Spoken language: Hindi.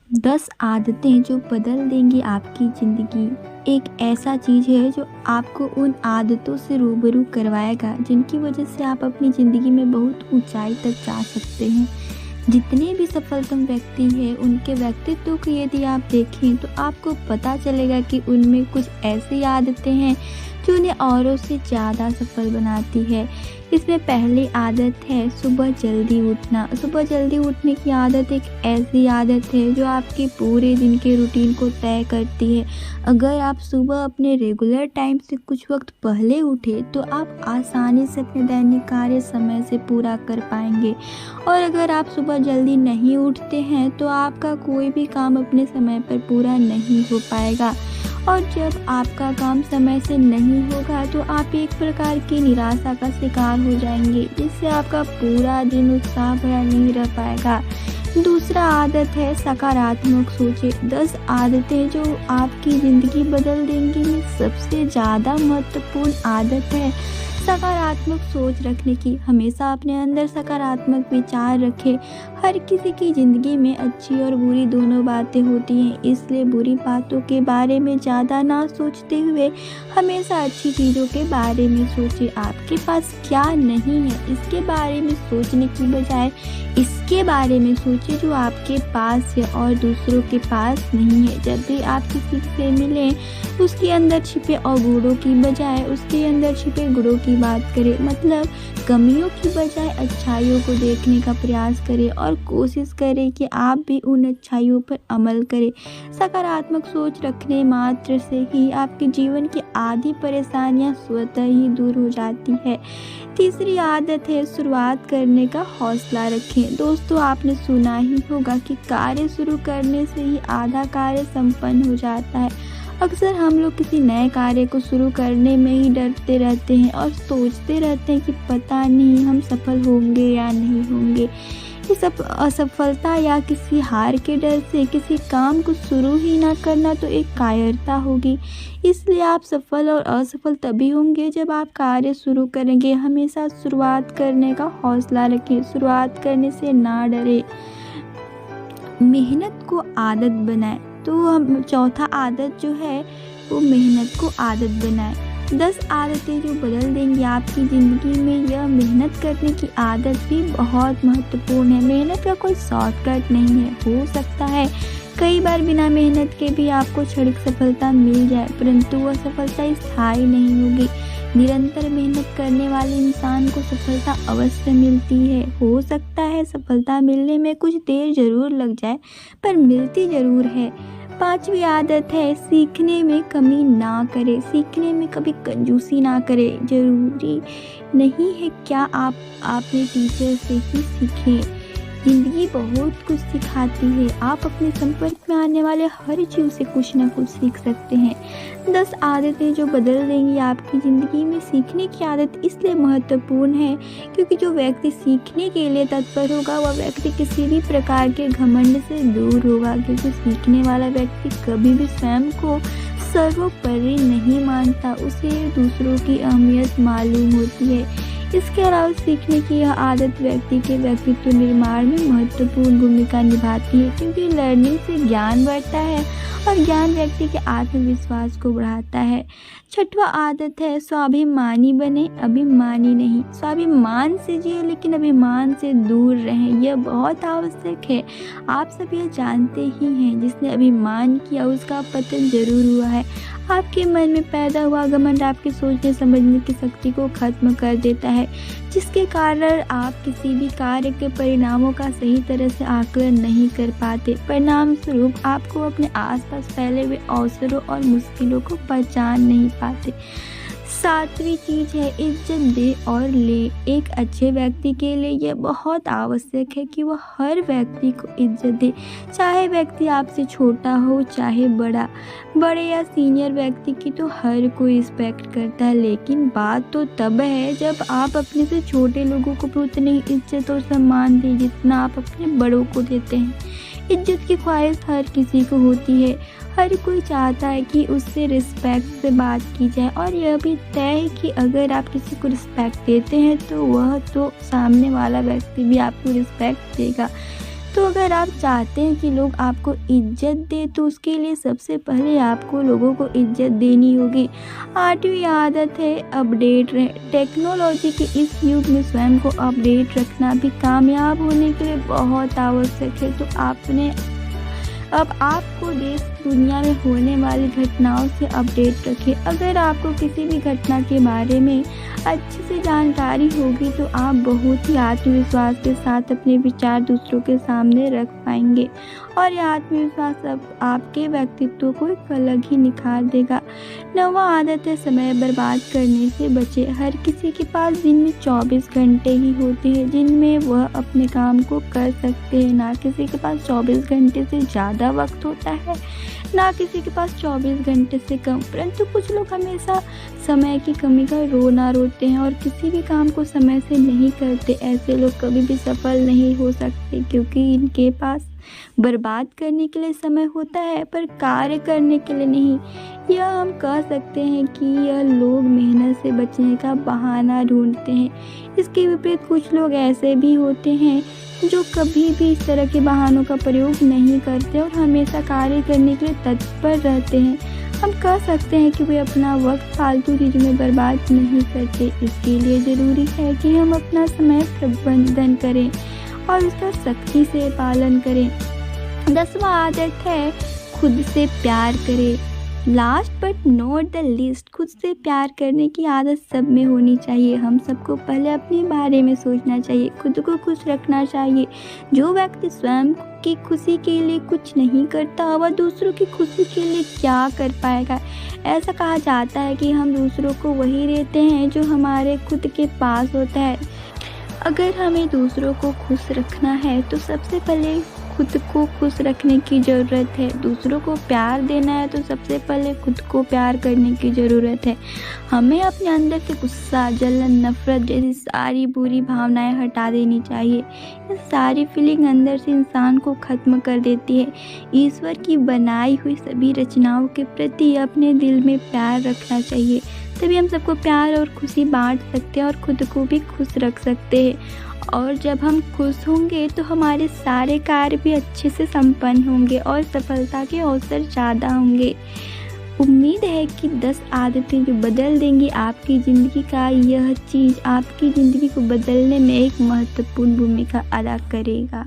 10 आदतें जो बदल देंगी आपकी ज़िंदगी। एक ऐसा चीज़ है जो आपको उन आदतों से रूबरू करवाएगा जिनकी वजह से आप अपनी ज़िंदगी में बहुत ऊंचाई तक जा सकते हैं। जितने भी सफलतम व्यक्ति हैं उनके व्यक्तित्व को यदि आप देखें तो आपको पता चलेगा कि उनमें कुछ ऐसी आदतें हैं जो उन्हें औरों से ज़्यादा सफल बनाती है। इसमें पहली आदत है सुबह जल्दी उठना। सुबह जल्दी उठने की आदत एक ऐसी आदत है जो आपके पूरे दिन के रूटीन को तय करती है। अगर आप सुबह अपने रेगुलर टाइम से कुछ वक्त पहले उठे तो आप आसानी से अपने दैनिक कार्य समय से पूरा कर पाएंगे। और अगर आप सुबह जल्दी नहीं उठते हैं तो आपका कोई भी काम अपने समय पर पूरा नहीं हो पाएगा। और जब आपका काम समय से नहीं होगा तो आप एक प्रकार की निराशा का शिकार हो जाएंगे, जिससे आपका पूरा दिन उत्साह भरा नहीं रह पाएगा। दूसरा आदत है सकारात्मक सोचें। 10 आदतें जो आपकी ज़िंदगी बदल देंगी में सबसे ज़्यादा महत्वपूर्ण आदत है सकारात्मक सोच रखने की। हमेशा अपने अंदर सकारात्मक विचार रखें। हर किसी की ज़िंदगी में अच्छी और बुरी दोनों बातें होती हैं, इसलिए बुरी बातों के बारे में ज़्यादा ना सोचते हुए हमेशा अच्छी चीज़ों के बारे में सोचें। आपके पास क्या नहीं है इसके बारे में सोचने की बजाय इसके बारे में सोचें जो आपके पास है और दूसरों के पास नहीं है। जब भी आप किसी से मिलें उसके अंदर छिपे अवगुणों की बजाय उसके अंदर छिपे गुणों की बात करें। मतलब कमियों की बजाय अच्छाइयों को देखने का प्रयास करें और कोशिश करें कि आप भी उन अच्छाइयों पर अमल करें। सकारात्मक सोच रखने मात्र से ही आपके जीवन की आधी परेशानियां स्वतः ही दूर हो जाती है। तीसरी आदत है शुरुआत करने का हौसला रखें। दोस्तों, आपने सुना ही होगा कि कार्य शुरू करने से ही आधा कार्य संपन्न हो जाता है। अक्सर हम लोग किसी नए कार्य को शुरू करने में ही डरते रहते हैं और सोचते रहते हैं कि पता नहीं हम सफल होंगे या नहीं होंगे। ये सब असफलता या किसी हार के डर से किसी काम को शुरू ही ना करना तो एक कायरता होगी। इसलिए आप सफल और असफल तभी होंगे जब आप कार्य शुरू करेंगे। हमेशा शुरुआत करने का हौसला रखें, शुरुआत करने से ना डरें। मेहनत को आदत बनाएं। तो हम चौथा आदत जो है वो मेहनत को आदत बनाएं। 10 आदतें जो बदल देंगी आपकी ज़िंदगी में, यह मेहनत करने की आदत भी बहुत महत्वपूर्ण है। मेहनत का कोई शॉर्टकट नहीं है। हो सकता है कई बार बिना मेहनत के भी आपको क्षणिक सफलता मिल जाए, परंतु वह सफलता स्थायी नहीं होगी। निरंतर मेहनत करने वाले इंसान को सफलता अवश्य मिलती है। हो सकता है सफलता मिलने में कुछ देर जरूर लग जाए, पर मिलती ज़रूर है। 5वीं आदत है सीखने में कमी ना करें। सीखने में कभी कंजूसी ना करें। ज़रूरी नहीं है क्या आपने टीचर से ही सीखें। ज़िंदगी बहुत कुछ सिखाती है। आप अपने संपर्क में आने वाले हर चीज़ से कुछ ना कुछ सीख सकते हैं। 10 आदतें जो बदल देंगी आपकी ज़िंदगी में। सीखने की आदत इसलिए महत्वपूर्ण है क्योंकि जो व्यक्ति सीखने के लिए तत्पर होगा वह व्यक्ति किसी भी प्रकार के घमंड से दूर होगा, क्योंकि सीखने वाला व्यक्ति कभी भी स्वयं को सर्वोपरि नहीं मानता, उसे दूसरों की अहमियत मालूम होती है। इसके अलावा सीखने की यह आदत व्यक्ति के व्यक्तित्व निर्माण में महत्वपूर्ण भूमिका निभाती है, क्योंकि लर्निंग से ज्ञान बढ़ता है और ज्ञान व्यक्ति के आत्मविश्वास को बढ़ाता है। 6वां आदत है स्वाभिमानी बने, अभिमानी नहीं। स्वाभिमान से जिए लेकिन अभिमान से दूर रहें, यह बहुत आवश्यक है। आप सब यह जानते ही हैं जिसने अभिमान किया उसका पतन जरूर हुआ है। आपके मन में पैदा हुआ घमंड आपके सोचने समझने की शक्ति को खत्म कर देता है, जिसके कारण आप किसी भी कार्य के परिणामों का सही तरह से आकलन नहीं कर पाते। परिणाम स्वरूप आपको अपने आसपास फैले हुए अवसरों और मुश्किलों को पहचान नहीं पाते। 7वीं चीज़ है इज्जत दे और ले। एक अच्छे व्यक्ति के लिए यह बहुत आवश्यक है कि वह हर व्यक्ति को इज्जत दे, चाहे व्यक्ति आपसे छोटा हो चाहे बड़ा। बड़े या सीनियर व्यक्ति की तो हर कोई रिस्पेक्ट करता है, लेकिन बात तो तब है जब आप अपने से छोटे लोगों को भी उतनी ही इज्जत और सम्मान दें जितना आप अपने बड़ों को देते हैं। इज्जत की ख्वाहिश हर किसी को होती है। हर कोई चाहता है कि उससे रिस्पेक्ट से बात की जाए, और यह भी तय है कि अगर आप किसी को रिस्पेक्ट देते हैं तो वह तो सामने वाला व्यक्ति भी आपको रिस्पेक्ट देगा। तो अगर आप चाहते हैं कि लोग आपको इज्जत दें तो उसके लिए सबसे पहले आपको लोगों को इज्जत देनी होगी। 8वीं आदत है अपडेट रहें। टेक्नोलॉजी के इस युग में स्वयं को अपडेट रखना भी कामयाब होने के लिए बहुत आवश्यक है। तो अब आपको देश दुनिया में होने वाली घटनाओं से अपडेट रखें। अगर आपको किसी भी घटना के बारे में अच्छे से जानकारी होगी तो आप बहुत ही आत्मविश्वास के साथ अपने विचार दूसरों के सामने रख पाएंगे और यह आत्मविश्वास अब आपके व्यक्तित्व को एक अलग ही निखार देगा। 9वां आदत है समय बर्बाद करने से बचे। हर किसी के पास दिन में 24 घंटे ही होते हैं जिनमें वह अपने काम को कर सकते हैं। ना किसी के पास 24 घंटे से ज़्यादा वक्त होता है, ना किसी के पास 24 घंटे से कम। परंतु कुछ लोग हमेशा समय की कमी का रोना रोते हैं और किसी भी काम को समय से नहीं करते। ऐसे लोग कभी भी सफल नहीं हो सकते क्योंकि इनके पास बर्बाद करने के लिए समय होता है पर कार्य करने के लिए नहीं। यह हम कह सकते हैं कि यह लोग मेहनत से बचने का बहाना ढूंढते हैं। इसके विपरीत कुछ लोग ऐसे भी होते हैं जो कभी भी इस तरह के बहानों का प्रयोग नहीं करते और हमेशा कार्य करने के लिए तत्पर रहते हैं। हम कह सकते हैं कि वे अपना वक्त फालतू चीज़ों में बर्बाद नहीं करते। इसके लिए ज़रूरी है कि हम अपना समय प्रबंधन करें और उसका सख्ती से पालन करें। 10वां आदत है खुद से प्यार करें। Last but not the least, खुद से प्यार करने की आदत सब में होनी चाहिए। हम सबको पहले अपने बारे में सोचना चाहिए, खुद को खुश रखना चाहिए। जो व्यक्ति स्वयं की खुशी के लिए कुछ नहीं करता वह दूसरों की खुशी के लिए क्या कर पाएगा। ऐसा कहा जाता है कि हम दूसरों को वही देते हैं जो हमारे खुद के पास होता है। अगर हमें दूसरों को खुश रखना है तो सबसे पहले खुद को खुश रखने की ज़रूरत है। दूसरों को प्यार देना है तो सबसे पहले खुद को प्यार करने की ज़रूरत है। हमें अपने अंदर से गुस्सा, जलन, नफरत जैसी सारी बुरी भावनाएं हटा देनी चाहिए। ये सारी फीलिंग अंदर से इंसान को ख़त्म कर देती है। ईश्वर की बनाई हुई सभी रचनाओं के प्रति अपने दिल में प्यार रखना चाहिए, तभी हम सबको प्यार और खुशी बांट सकते हैं और खुद को भी खुश रख सकते हैं। और जब हम खुश होंगे तो हमारे सारे कार्य भी अच्छे से संपन्न होंगे और सफलता के अवसर ज़्यादा होंगे। उम्मीद है कि 10 आदतें जो बदल देंगी आपकी ज़िंदगी का, यह चीज़ आपकी ज़िंदगी को बदलने में एक महत्वपूर्ण भूमिका अदा करेगा।